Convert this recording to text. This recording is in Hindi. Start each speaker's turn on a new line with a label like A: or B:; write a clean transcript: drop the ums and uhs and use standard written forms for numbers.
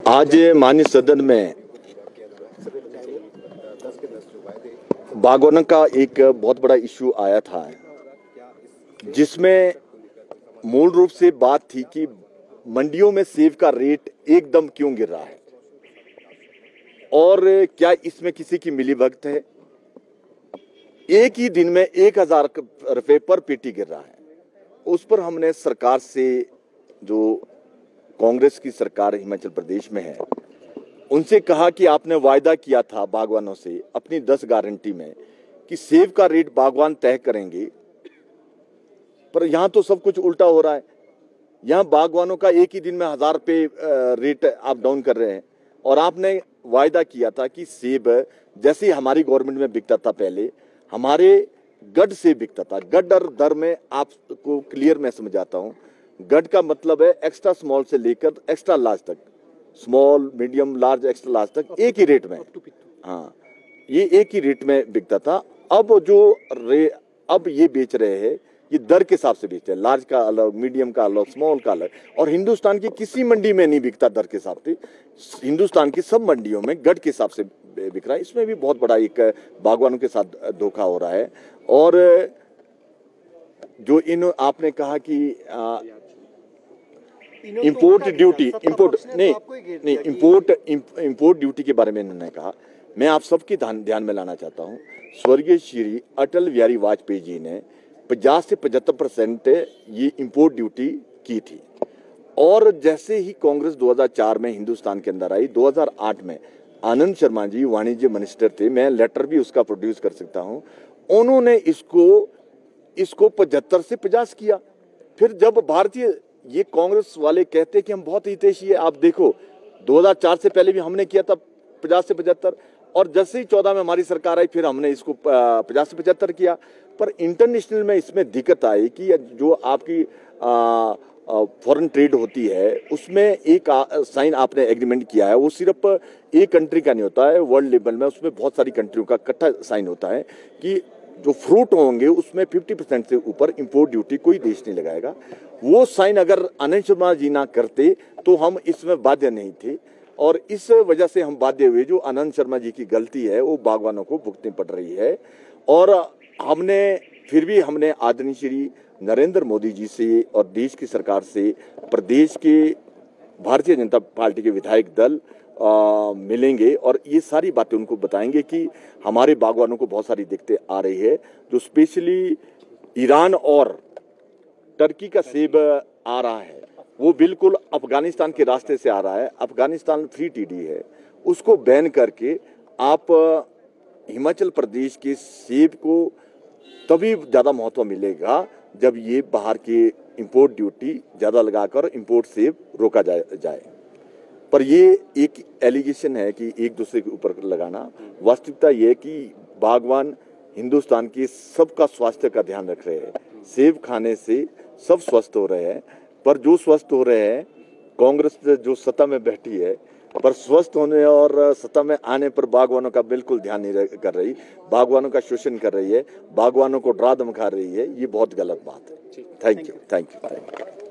A: आज माननीय सदन में बागवानों का एक बहुत बड़ा इश्यू आया था, जिसमें मूल रूप से बात थी कि मंडियों में सेब का रेट एकदम क्यों गिर रहा है और क्या इसमें किसी की मिलीभगत है। एक ही दिन में 1000 रुपए पर पेटी गिर रहा है। उस पर हमने सरकार से, जो कांग्रेस की सरकार हिमाचल प्रदेश में है, उनसे कहा कि आपने वायदा किया था बागवानों से अपनी 10 गारंटी में कि सेब का रेट बागवान तय करेंगे, पर यहां तो सब कुछ उल्टा हो रहा है। यहां बागवानों का एक ही दिन में 1000 रुपए रेट आप डाउन कर रहे हैं। और आपने वायदा किया था कि सेब जैसे ही हमारी गवर्नमेंट में बिकता था, पहले हमारे गड से बिकता था। गड और दर में आपको क्लियर मैं समझाता हूं। गड का मतलब है एक्स्ट्रा स्मॉल से लेकर एक्स्ट्रा लार्ज तक, small, medium, large, extra large तक एक ही रेट में। हाँ, ये एक ही रेट में बिकता था। अब ये बेच रहे हैं, ये दर के हिसाब से बेचते हैं। लार्ज का अलग, मीडियम का अलग, स्मॉल का अलग। और हिंदुस्तान की किसी मंडी में नहीं बिकता दर के हिसाब से। हिंदुस्तान की सब मंडियों में गड के हिसाब से बिक रहा है। इसमें भी बहुत बड़ा एक बागवानों के साथ धोखा हो रहा है। और जो आपने कहा कि इंपोर्ट ड्यूटी के बारे में इन्होंने कहा, मैं आप सबके ध्यान में लाना चाहता हूं। स्वर्गीय श्री अटल बिहारी वाजपेयी जी ने 50 से 75% ये इंपोर्ट ड्यूटी की थी। और जैसे ही कांग्रेस 2004 में हिंदुस्तान के अंदर आई, 2008 में आनंद शर्मा जी वाणिज्य मिनिस्टर थे, मैं लेटर भी उसका प्रोड्यूस कर सकता हूं, उन्होंने इसको 75 से 50 किया। फिर जब ये कांग्रेस वाले कहते कि हम बहुत हितैषी है, आप देखो 2004 से पहले भी हमने किया था 50 से 75, और जैसे ही 14 में हमारी सरकार आई फिर हमने इसको 50 से 75 किया। पर इंटरनेशनल में इसमें दिक्कत आई कि जो आपकी फॉरेन ट्रेड होती है, उसमें एक साइन आपने एग्रीमेंट किया है, वो सिर्फ एक कंट्री का नहीं होता है, वर्ल्ड लेवल में उसमें बहुत सारी कंट्रियों का इकट्ठा साइन होता है कि जो फ्रूट होंगे उसमें 50% से ऊपर इंपोर्ट ड्यूटी कोई देश नहीं लगाएगा। वो साइन अगर आनंद शर्मा जी ना करते तो हम इसमें बाध्य नहीं थे, और इस वजह से हम बाध्य हुए। जो आनंद शर्मा जी की गलती है वो बागवानों को भुगतनी पड़ रही है। और हमने आदरणीय श्री नरेंद्र मोदी जी से और देश की सरकार से, प्रदेश के भारतीय जनता पार्टी के विधायक दल मिलेंगे और ये सारी बातें उनको बताएंगे कि हमारे बागवानों को बहुत सारी दिक्कतें आ रही है। जो स्पेशली ईरान और टर्की का सेब आ रहा है, वो बिल्कुल अफगानिस्तान के रास्ते से आ रहा है। अफगानिस्तान फ्री टीडी है, उसको बैन करके आप हिमाचल प्रदेश के सेब को तभी ज्यादा महत्व मिलेगा जब ये बाहर के इंपोर्ट ड्यूटी ज्यादा लगाकर इंपोर्ट सेब रोका जाए। पर ये एक एलिगेशन है कि एक दूसरे के ऊपर लगाना। वास्तविकता ये है कि बागवान हिंदुस्तान के सबका स्वास्थ्य का ध्यान रख रहे हैं। सेब खाने से सब स्वस्थ हो रहे हैं, पर जो स्वस्थ हो रहे हैं, कांग्रेस जो सत्ता में बैठी है, पर स्वस्थ होने और सत्ता में आने पर बागवानों का बिल्कुल ध्यान नहीं कर रही, बागवानों का शोषण कर रही है, बागवानों को डरा धमका रही है। ये बहुत गलत बात है। Thank you.